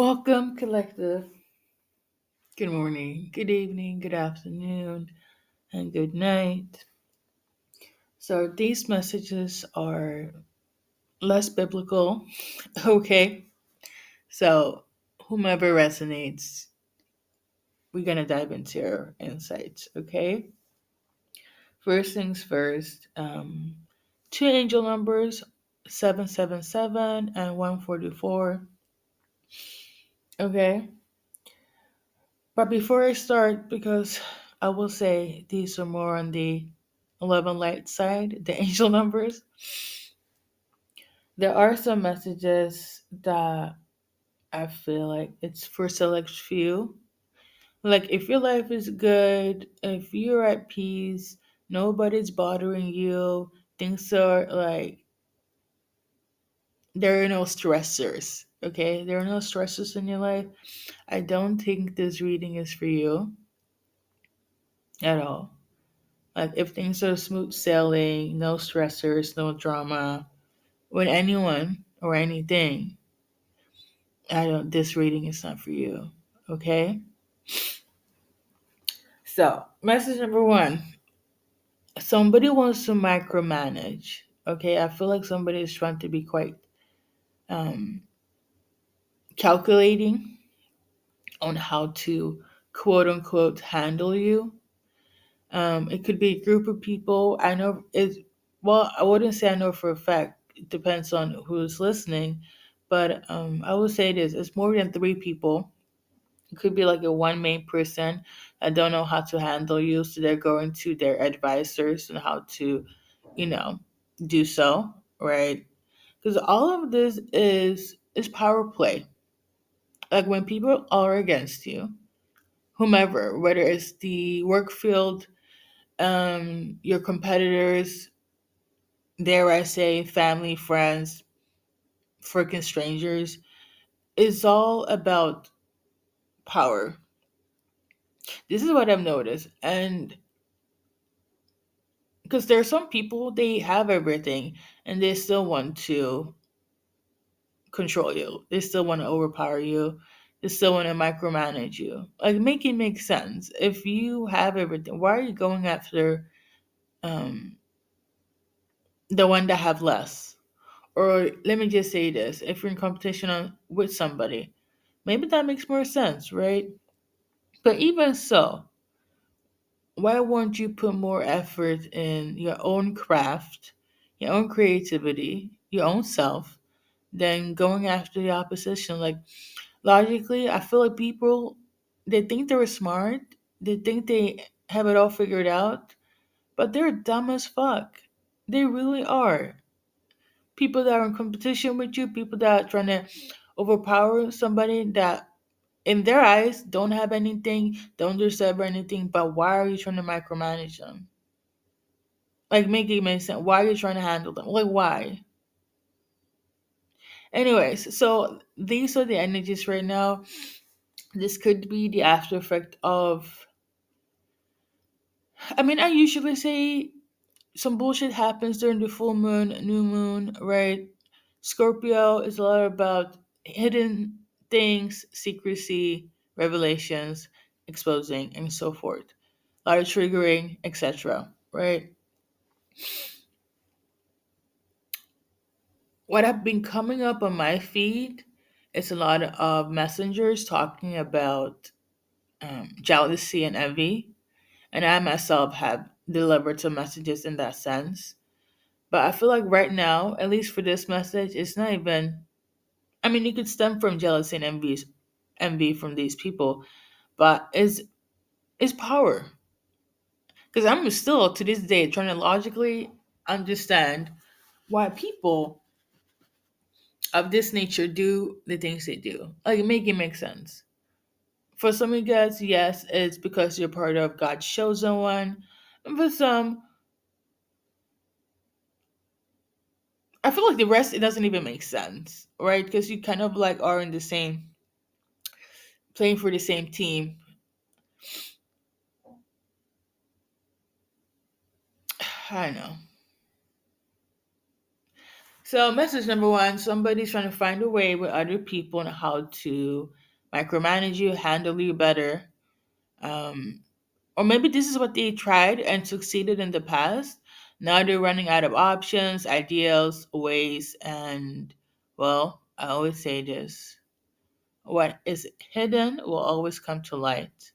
Welcome, collective. Good morning, good evening, good afternoon, and good night. So, these messages are less biblical, okay? So, whomever resonates, we're gonna dive into your insights, okay? First things first, two angel numbers 777 and 144, okay? But before I start, because I will say these are more on the 11 light side, the angel numbers, there are some messages that I feel like it's for select few. Like, if your life is good, if you're at peace, nobody's bothering you, things are like, there are no stressors, okay? There are no stressors in your life. I don't think this reading is for you at all. Like, if things are smooth sailing, no stressors, no drama with anyone or anything, I don't. This reading is not for you. Okay. So, message number one: somebody wants to micromanage. Okay, I feel like somebody is trying to be quite um, calculating on how to quote unquote handle you. It could be a group of people. I know it. Well, I wouldn't say I know for a fact. It depends on who's listening, but I would say this: it's more than three people. It could be like a one main person that don't know how to handle you, so they're going to their advisors on how to, you know, do so, right? Because all of this is power play. Like, when people are against you, whomever, whether it's the work field, your competitors, dare I say, family, friends, freaking strangers, it's all about power. This is what I've noticed. And because there are some people, they have everything and they still want to control you, they still want to overpower you, they still want to micromanage you. Like, make it make sense. If you have everything, why are you going after um, the one that have less? Or let me just say this: if you're in competition with somebody, maybe that makes more sense, right? But even so, why won't you put more effort in your own craft, your own creativity, your own self, than going after the opposition? Like, logically, I feel like people, they think they're smart, they think they have it all figured out, but they're dumb as fuck. They really are. People that are in competition with you, people that are trying to overpower somebody that in their eyes don't have anything, don't deserve anything, but why are you trying to micromanage them? Like, make it make sense. Why are you trying to handle them? Like, why? Anyways, so these are the energies right now. This could be the after effect of, I mean, I usually say some bullshit happens during the full moon, new moon, right? Scorpio is a lot about hidden things, secrecy, revelations, exposing, and so forth. A lot of triggering, etc. Right? What have been coming up on my feed is a lot of messengers talking about jealousy and envy, and I myself have delivered some messages in that sense. But I feel like right now, at least for this message, it's not even. I mean, it could stem from jealousy and envy from these people, but is power. Because I'm still to this day trying to logically understand why people of this nature do the things they do. Like, make it make sense. For some of you guys, yes, it's because you're part of God's chosen one. And for some, I feel like the rest, it doesn't even make sense, right? Because you kind of like are in the same, playing for the same team. I know. So, message number one, somebody's trying to find a way with other people on how to micromanage you, handle you better. Um, or maybe this is what they tried and succeeded in the past. Now they're running out of options, ideas, ways, and, well, I always say this: what is hidden will always come to light,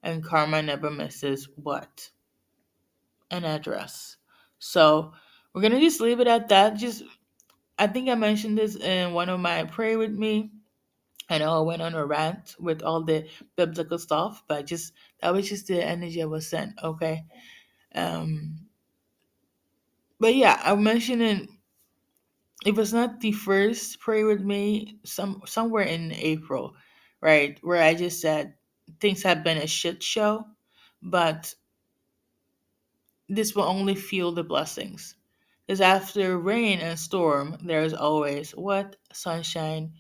and karma never misses what? An address. So, we're gonna just leave it at that. Just I think I mentioned this in one of my pray with me. I know I went on a rant with all the biblical stuff, but just that was just the energy I was sent. Okay. Um. But yeah, I mentioned it was not the first pray with me. Somewhere in April, right, where I just said things have been a shit show, but this will only fuel the blessings. Because after rain and storm, there is always what? Sunshine,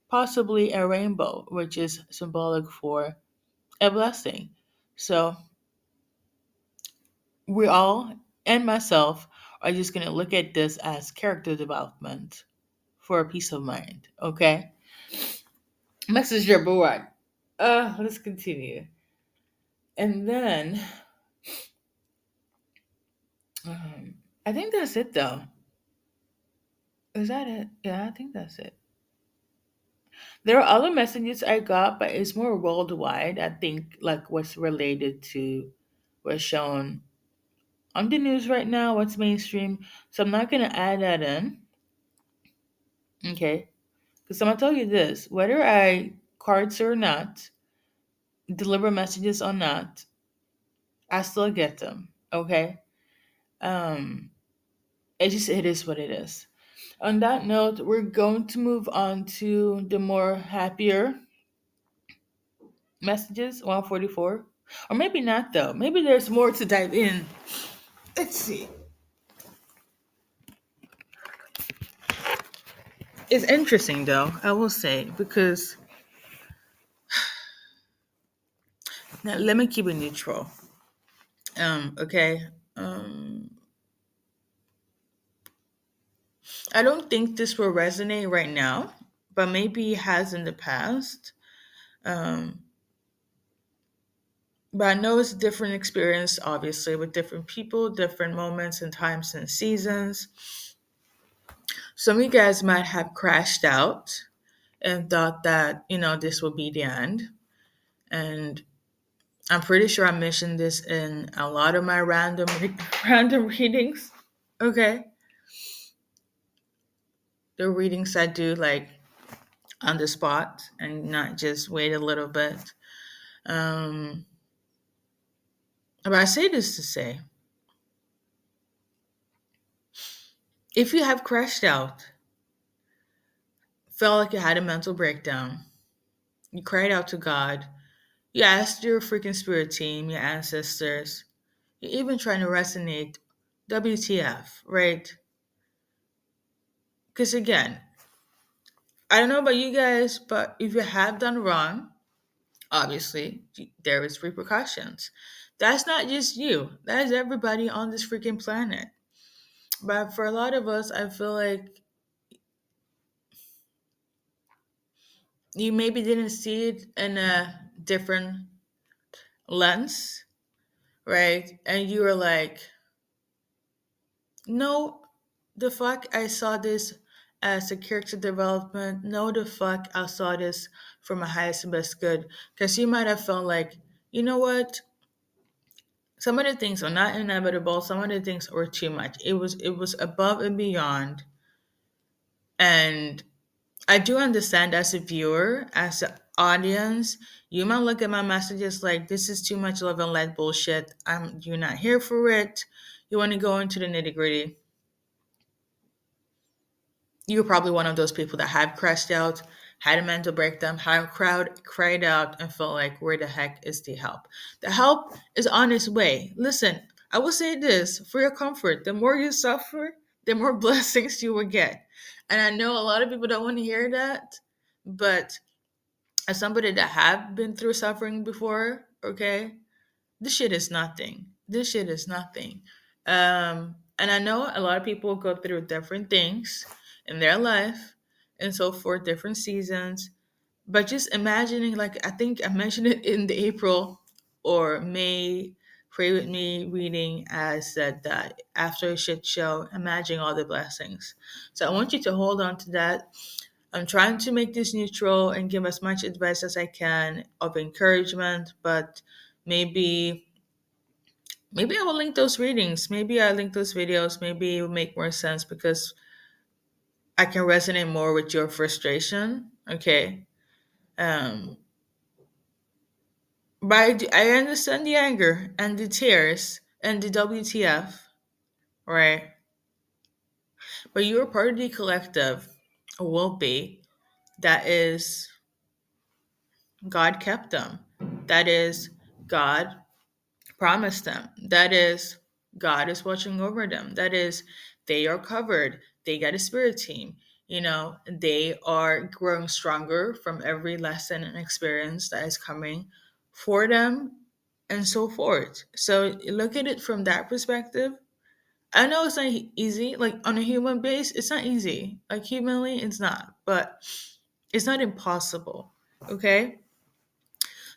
possibly a rainbow, which is symbolic for a blessing. So we all, and myself, are just going to look at this as character development for a peace of mind. Okay? Message number one. Let's continue. And then, um, I think that's it though. Is that it? Yeah, I think that's it. There are other messages I got, but it's more worldwide. I think like what's related to what's shown on the news right now, what's mainstream. So I'm not gonna add that in, okay? Because I'm gonna tell you this: whether I cards or not, deliver messages or not, I still get them. Okay. Um, it is what it is. On that note, we're going to move on to the more happier messages, 144. Or maybe not though. Maybe there's more to dive in. Let's see. It's interesting though, I will say, because now let me keep it neutral. Okay. I don't think this will resonate right now, but maybe it has in the past. Um, but I know it's a different experience, obviously, with different people, different moments and times and seasons. Some of you guys might have crashed out and thought that, this will be the end. And I'm pretty sure I mentioned this in a lot of my random readings. Okay. The readings I do like on the spot and not just wait a little bit. Um, but I say this to say, if you have crashed out, felt like you had a mental breakdown, you cried out to God, you asked your freaking spirit team, your ancestors, you're even trying to resonate WTF, right? Because again, I don't know about you guys, but if you have done wrong, obviously there is repercussions. That's not just you. That is everybody on this freaking planet. But for a lot of us, I feel like you maybe didn't see it in a different lens, right? And you were like, no, the fuck, I saw this as a character development. No, the fuck, I saw this for my highest and best good. Because you might have felt like, you know what? Some of the things are not inevitable. Some of the things were too much. It was above and beyond. And I do understand as a viewer, as an audience, you might look at my messages like this is too much love and light bullshit. You're not here for it. You want to go into the nitty gritty. You're probably one of those people that have crashed out, had a mental breakdown, had crowd cried out, and felt like, where the heck is the help? The help is on its way. Listen, I will say this for your comfort: the more you suffer, the more blessings you will get. And I know a lot of people don't want to hear that, but as somebody that have been through suffering before, okay, this shit is nothing. This shit is nothing. And I know a lot of people go through different things in their life and so forth, different seasons. But just imagining, like I think I mentioned it in the April or May Pray With Me reading, as said that after a shit show, imagine all the blessings. So I want you to hold on to that. I'm trying to make this neutral and give as much advice as I can of encouragement, but maybe maybe I will link those readings. Maybe I link those videos. Maybe it will make more sense because I can resonate more with your frustration. Okay. Um, but I understand the anger and the tears and the WTF, right? But you're part of the collective, or will be, that is God kept them. That is God promised them. That is God is watching over them. That is they are covered. They got a spirit team. They are growing stronger from every lesson and experience that is coming for them and so forth. So look at it from that perspective. I know it's not easy. Like on a human base, it's not easy. Like humanly, it's not. But it's not impossible. Okay?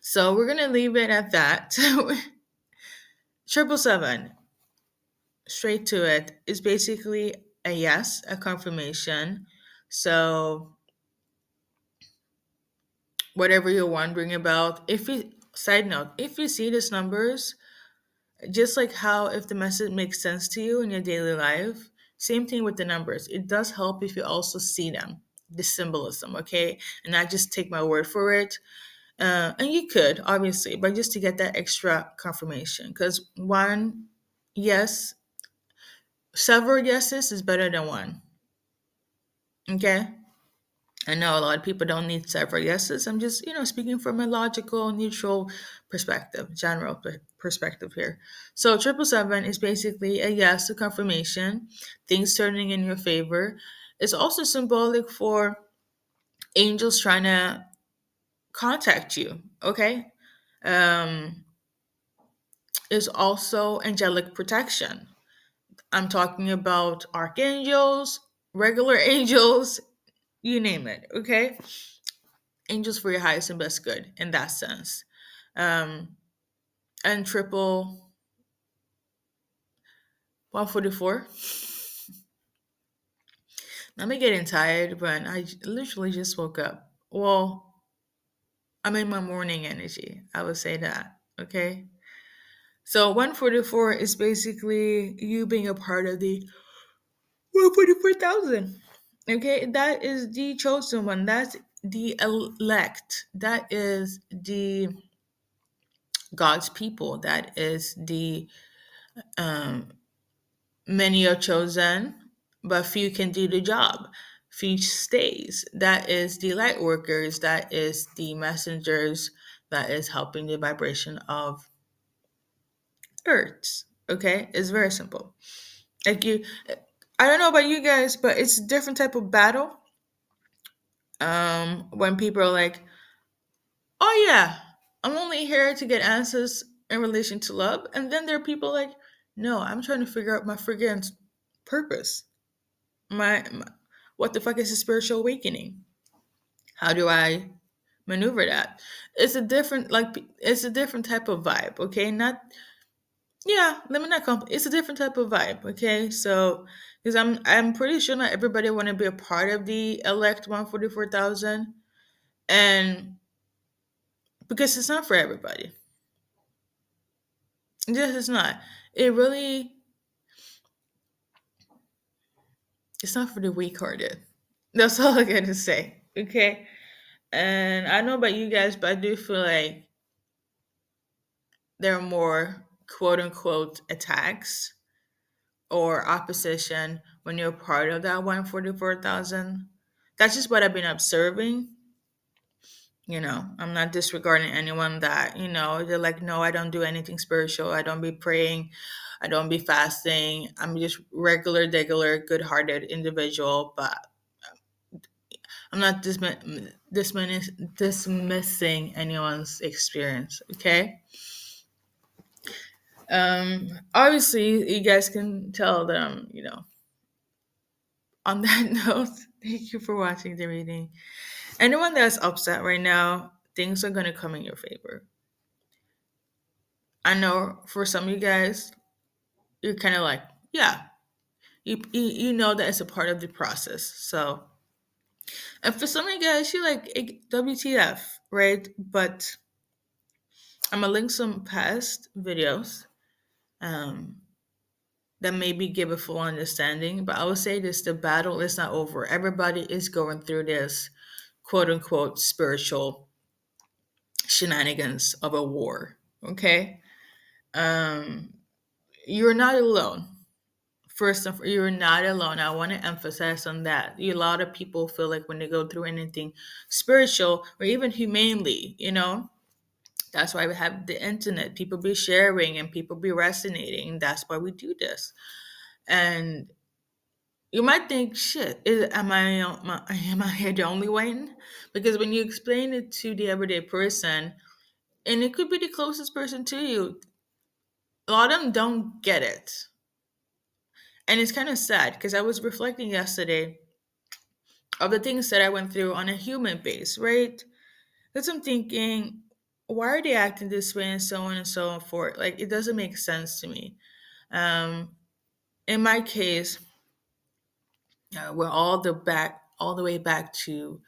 So we're gonna leave it at that. 777, straight to it, is basically a yes, a confirmation. So whatever you're wondering about, if you side note, if you see these numbers, just like how if the message makes sense to you in your daily life, same thing with the numbers. It does help if you also see them, the symbolism, okay? And not just take my word for it. And you could, obviously, but just to get that extra confirmation. Because one yes, several yeses is better than one, okay? I know a lot of people don't need several yeses. I'm just, speaking from a logical, neutral perspective, general perspective here. So 777 is basically a yes to confirmation, things turning in your favor. It's also symbolic for angels trying to contact you. Okay, is also angelic protection. I'm talking about archangels, regular angels, you name it. Okay, angels for your highest and best good in that sense. Um, and triple 144. I'm getting tired, but I literally just woke up. Well, I'm in my morning energy. I would say that. Okay. So 144 is basically you being a part of the 144,000. Okay. That is the chosen one. That's the elect. That is the God's people. That is the um, many are chosen, but few can do the job. Few stays. That is the light workers. That is the messengers. That is helping the vibration of Earth. Okay, it's very simple. Like I don't know about you guys, but it's a different type of battle. When people are like, "Oh yeah, I'm only here to get answers in relation to love," and then there are people like, "No, I'm trying to figure out my friggin' purpose. My what the fuck is a spiritual awakening? How do I maneuver that?" It's a different type of vibe, okay? Not yeah, let me not it's a different type of vibe, okay? So because I'm pretty sure not everybody want to be a part of the elect 144,000, and because it's not for everybody. Yes, it's not. It really it's not for the weak-hearted. That's all I got to say, okay? And I don't know about you guys, but I do feel like there are more quote unquote attacks or opposition when you're part of that 144,000. That's just what I've been observing. I'm not disregarding anyone that, they're like, no, I don't do anything spiritual. I don't be praying. I don't be fasting. I'm just regular, degular, good hearted individual. But I'm not dismissing anyone's experience. Okay. Obviously, you guys can tell that on that note, thank you for watching the reading. Anyone that's upset right now, things are gonna come in your favor. I know for some of you guys, you're kind of like, yeah, you know that it's a part of the process. So, and for some of you guys, you're like, WTF, right? But I'm gonna link some past videos um, that maybe give a full understanding. But I would say this: the battle is not over. Everybody is going through this quote unquote spiritual shenanigans of a war. Okay, um, you're not alone. First of all, you're not alone. I want to emphasize on that. A lot of people feel like when they go through anything spiritual or even humanely, that's why we have the internet. People be sharing and people be resonating. That's why we do this. And you might think, shit, am I the only one? Because when you explain it to the everyday person, and it could be the closest person to you, a lot of them don't get it. And it's kind of sad because I was reflecting yesterday of the things that I went through on a human base, right? Because I'm thinking, why are they acting this way and so on and so on forth? Like, it doesn't make sense to me. Um, in my case, we're all the way back to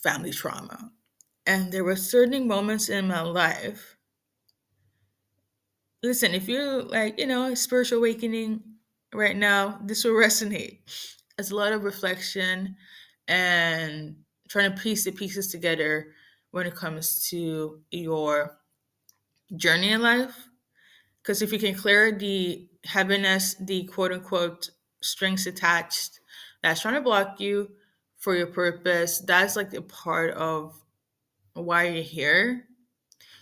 family trauma, and there were certain moments in my life. Listen, if you're like, spiritual awakening right now, this will resonate. It's a lot of reflection and trying to piece the pieces together when it comes to your journey in life. Because if you can clear the heaviness, the quote unquote strings attached that's trying to block you for your purpose, that's like a part of why you're here.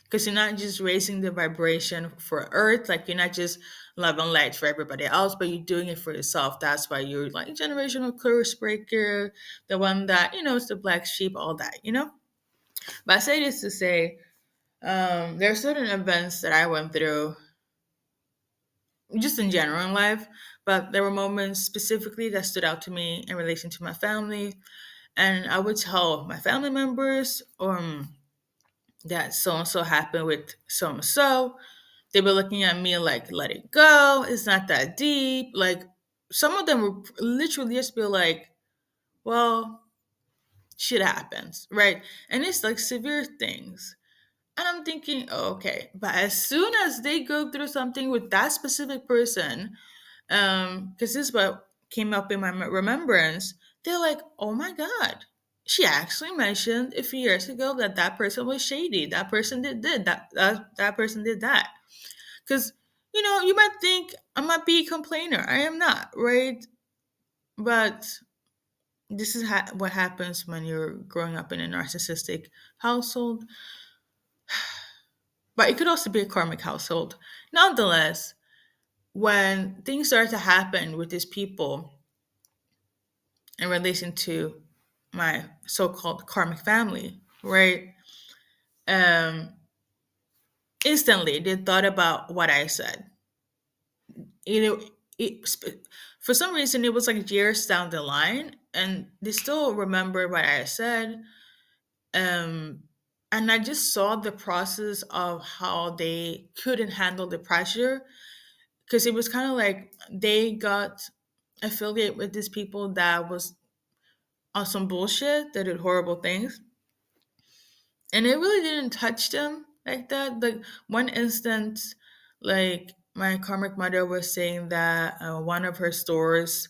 Because you're not just raising the vibration for Earth, like you're not just love and light for everybody else, but you're doing it for yourself. That's why you're like generational curse breaker, the one that, is the black sheep, all that. But I say this to say, there are certain events that I went through just in general in life, but there were moments specifically that stood out to me in relation to my family. And I would tell my family members that so and so happened with so and so. They were looking at me like, let it go. It's not that deep. Like, some of them were literally just be like, well, shit happens, right? And it's like severe things. And I'm thinking, oh, okay. But as soon as they go through something with that specific person, because this is what came up in my remembrance, they're like, oh my God, she actually mentioned a few years ago that that person was shady. That person did that person did that. Because, you might think I might be a complainer. I am not, right? But this is what happens when you're growing up in a narcissistic household. But it could also be a karmic household. Nonetheless, when things start to happen with these people in relation to my so-called karmic family, right? Um, Instantly they thought about what I said. You know, for some reason it was like years down the line, and they still remember what I said. Um, and I just saw the process of how they couldn't handle the pressure, because it was kind of like they got affiliated with these people that was on some bullshit that did horrible things, and it really didn't touch them like that. Like, one instance, like my karmic mother was saying that one of her stores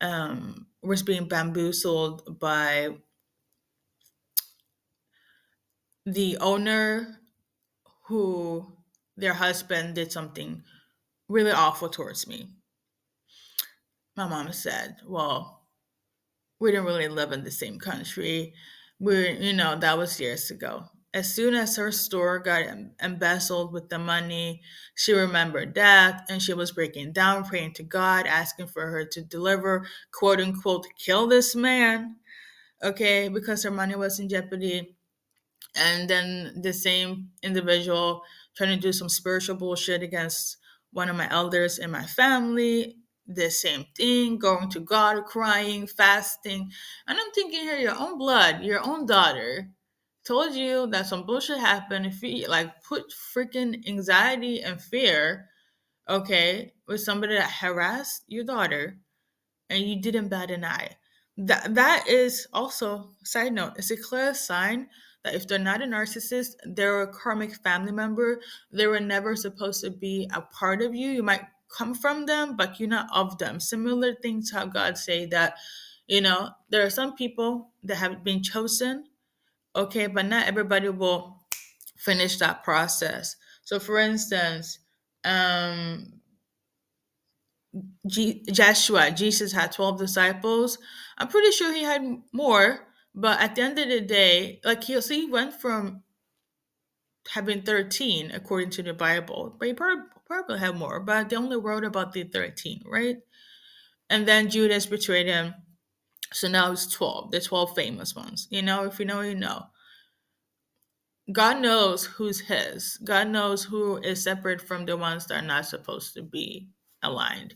was being bamboozled by the owner, who their husband did something really awful towards me. My mom said, well, we didn't really live in the same country. That was years ago. As soon as her store got embezzled with the money, she remembered that, and she was breaking down, praying to God, asking for her to deliver, quote unquote, kill this man, okay, because her money was in jeopardy. And then the same individual trying to do some spiritual bullshit against one of my elders in my family. The same thing, going to God, crying, fasting. And I'm thinking here, your own blood, your own daughter told you that some bullshit happened. If you like put freaking anxiety and fear, okay, with somebody that harassed your daughter and you didn't bat an eye. That is also, side note, it's a clear sign that if they're not a narcissist, they're a karmic family member. They were never supposed to be a part of you. You might come from them, but you're not of them. Similar things how God say that, there are some people that have been chosen, okay, but not everybody will finish that process. So for instance, um Joshua, Jesus had 12 disciples. I'm pretty sure he had more, but at the end of the day, like he went from having 13 according to the Bible, but he probably had more, but they only wrote about the 13, right? And then Judas betrayed him. So now it's 12, the 12 famous ones. If you know, you know. God knows who's his. God knows who is separate from the ones that are not supposed to be aligned.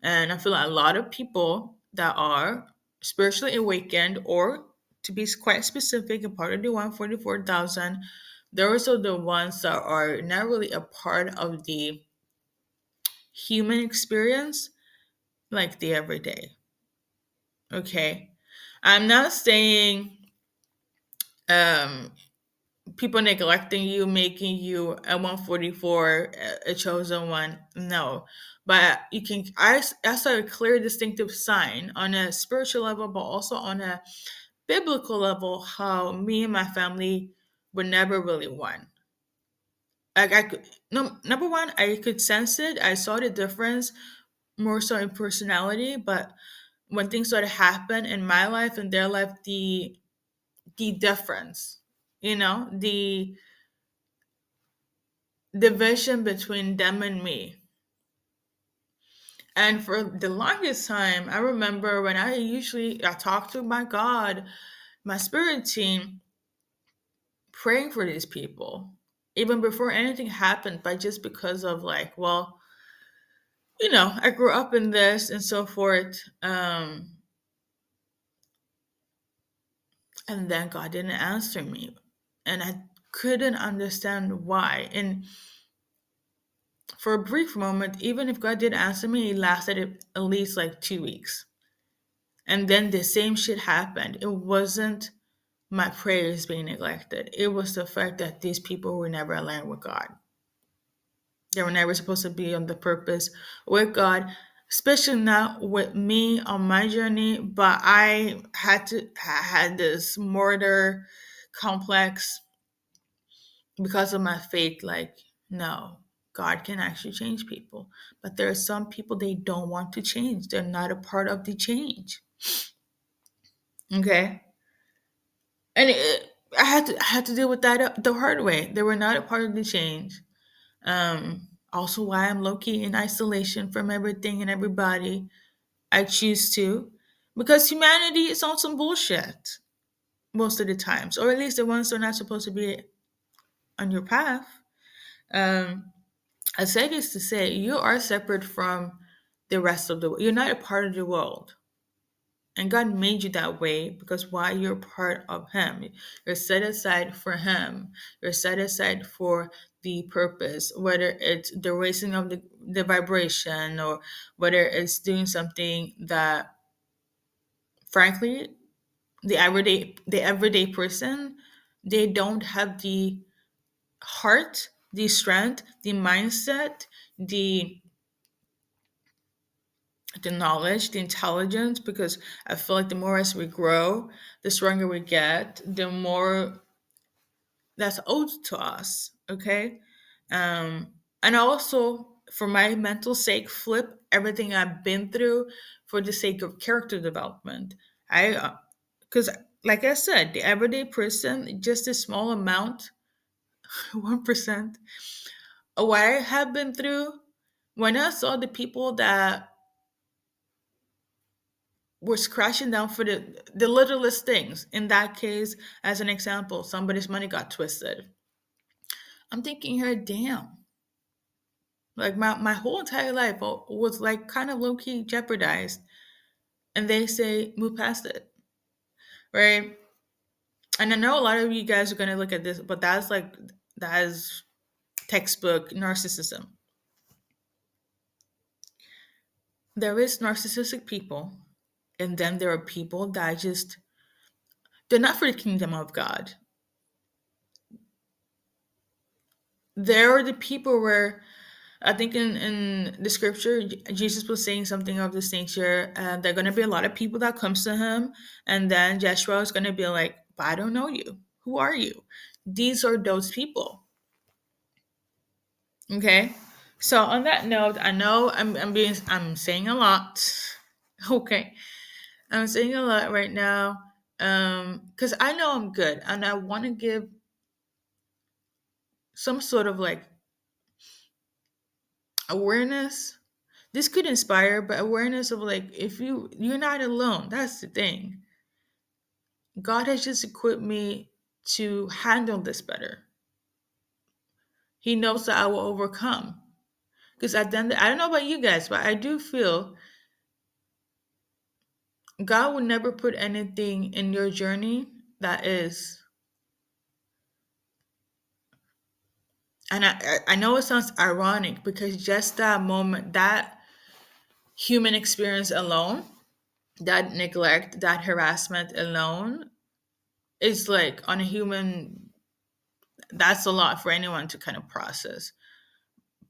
And I feel like a lot of people that are spiritually awakened, or to be quite specific, a part of the 144,000, they're also the ones that are not really a part of the human experience, like the everyday. Okay. I'm not saying um, people neglecting you, making you a 144, a chosen one. No. But I saw a clear distinctive sign on a spiritual level, but also on a biblical level, how me and my family were never really one. Like I could, no, number one, I could sense it. I saw the difference more so in personality, but when things started to happen in my life and their life, the difference, the division between them and me. And for the longest time, I remember when I talk to my God, my spirit team, praying for these people, even before anything happened, but just because of like, well, I grew up in this and so forth. And then God didn't answer me. And I couldn't understand why. And for a brief moment, even if God did answer me, it lasted at least like 2 weeks. And then the same shit happened. It wasn't my prayers being neglected. It was the fact that these people were never aligned with God. They were never supposed to be on the purpose with God, especially not with me on my journey. But I had this mortar complex because of my faith. Like, no, God can actually change people. But there are some people they don't want to change. They're not a part of the change. Okay. And I had to deal with that the hard way. They were not a part of the change. Also, why I'm low key in isolation from everything and everybody. I choose to, because humanity is on some bullshit most of the times, or at least the ones that are not supposed to be on your path. Um, I say this to say you are separate from the rest of the world. You're not a part of the world. And God made you that way because why, you're part of Him. You're set aside for Him. You're set aside for the purpose, whether it's the raising of the vibration, or whether it's doing something that, frankly, the everyday person, they don't have the heart, the strength, the mindset, the the knowledge, the intelligence, because I feel like the more as we grow, the stronger we get, the more that's owed to us. Okay. And also, for my mental sake, flip everything I've been through for the sake of character development. Because like I said, the everyday person, just a small amount, 1% of what I have been through, when I saw the people that was crashing down for the littlest things. In that case, as an example, somebody's money got twisted. I'm thinking here, damn. Like my whole entire life was like kind of low key jeopardized. And they say, move past it, right? And I know a lot of you guys are going to look at this, but that is textbook narcissism. There is narcissistic people, and then there are people that just, they're not for the kingdom of God. There are the people where I think in the scripture, Jesus was saying something of this nature. There are going to be a lot of people that comes to him, and then Joshua is going to be like, but I don't know you. Who are you? These are those people. Okay. So on that note, I know I'm saying a lot. Okay. I'm saying a lot right now. Because I know I'm good and I want to give some sort of like awareness. This could inspire, but awareness of like if you're not alone. That's the thing. God has just equipped me to handle this better. He knows that I will overcome. Because at the end, I don't know about you guys, but I do feel God will never put anything in your journey that is, and I know it sounds ironic because just that moment, that human experience alone, that neglect, that harassment alone, is like on a human, that's a lot for anyone to kind of process.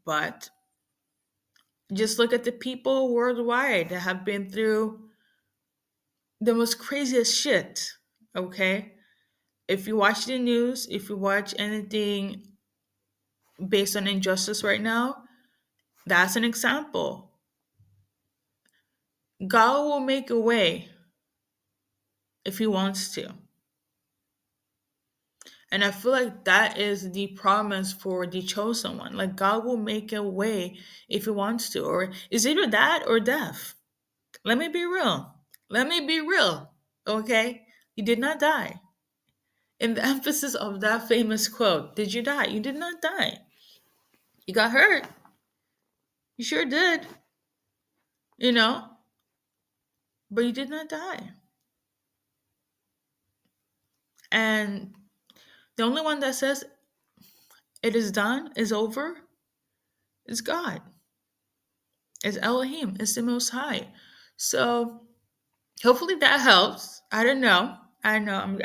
But just look at the people worldwide that have been through the most craziest shit, okay? If you watch the news, if you watch anything based on injustice right now, that's an example. God will make a way if He wants to. And I feel like that is the promise for the chosen one. Like God will make a way if He wants to. Or is either that or death. Let me be real. Let me be real. Okay? You did not die. And the emphasis of that famous quote, did you die? You did not die. You got hurt. You sure did. You know? But you did not die. And the only one that says it is done, is over, is God. Is Elohim. Is the Most High. So hopefully that helps. I don't know. I know.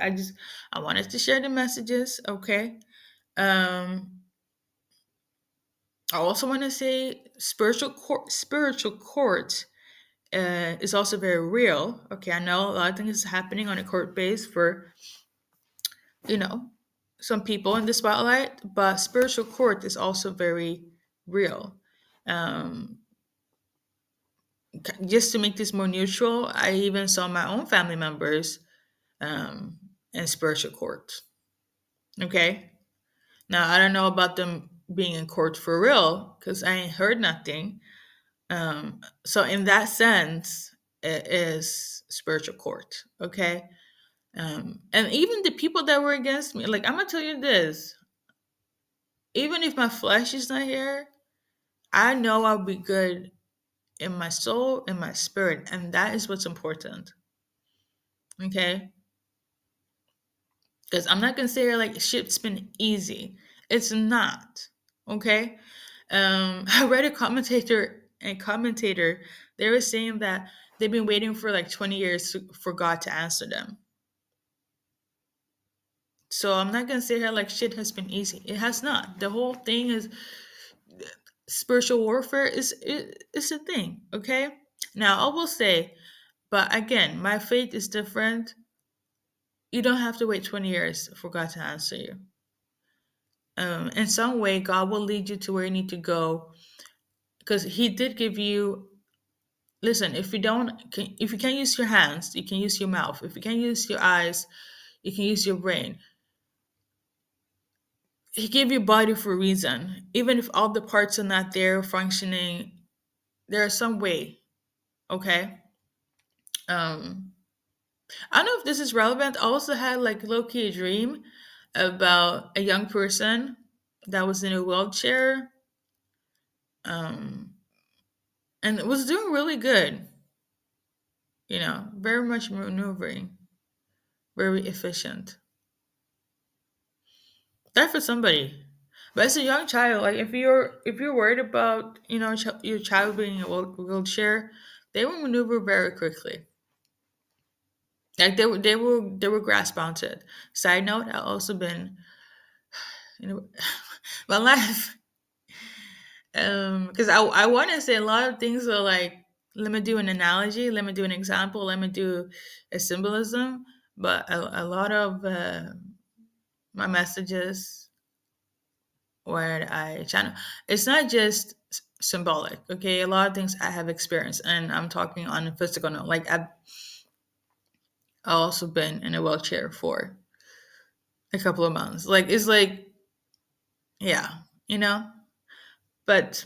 I wanted to share the messages. Okay. Um. I also want to say spiritual court is also very real. Okay, I know a lot of things is happening on a court base for you know some people in the spotlight, but spiritual court is also very real. Um, just to make this more neutral, I even saw my own family members um, in spiritual court. Okay, now I don't know about them being in court for real because I ain't heard nothing. So in that sense, it is spiritual court. Okay, and even the people that were against me, like I'm gonna tell you this: even if my flesh is not here, I know I'll be good in my soul, in my spirit, and that is what's important. Okay, because I'm not gonna say like shit's been easy. It's not. Okay. I read a commentator. They were saying that they've been waiting for like 20 years for God to answer them. So I'm not gonna say here like shit has been easy. It has not. The whole thing is spiritual warfare is a thing. Okay. Now I will say, but again, my faith is different. You don't have to wait 20 years for God to answer you. In some way, God will lead you to where you need to go because He did give you. Listen, if you can't use your hands, you can use your mouth. If you can't use your eyes, you can use your brain. He gave you body for a reason. Even if all the parts are not there functioning, there is some way. Okay. Um, I don't know if this is relevant. I also had like low key a dream about a young person. that was in a wheelchair, um, and it was doing really good. Very much maneuvering, very efficient. That for somebody. But as a young child, like if you're worried about your child being in a wheelchair, they will maneuver very quickly. Like they will grasp onto it. Side note, I've also been my life, because I want to say a lot of things are like, let me do an analogy, let me do an example, let me do a symbolism, but a lot of my messages when I channel, it's not just symbolic. Okay, a lot of things I have experienced, and I'm talking on a physical note. Like I've also been in a wheelchair for a couple of months. Like it's like, yeah, you know. But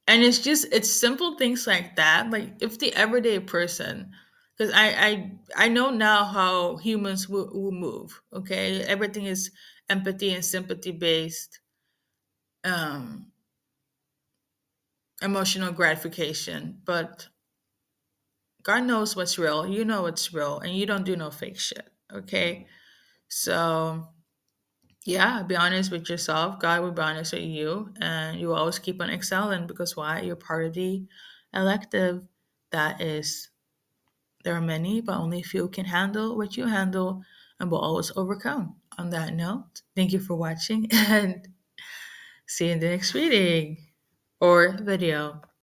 and it's simple things like that. Like if the everyday person, because I know now how humans will move. Okay, everything is empathy and sympathy based. Um, Emotional gratification, but God knows what's real. You know what's real, and you don't do no fake shit. Okay, so yeah, be honest with yourself. God will be honest with you, and you will always keep on excelling because why? You're part of the elective. That is, there are many, but only few can handle what you handle, and will always overcome. On that note, thank you for watching, and see you in the next reading or video.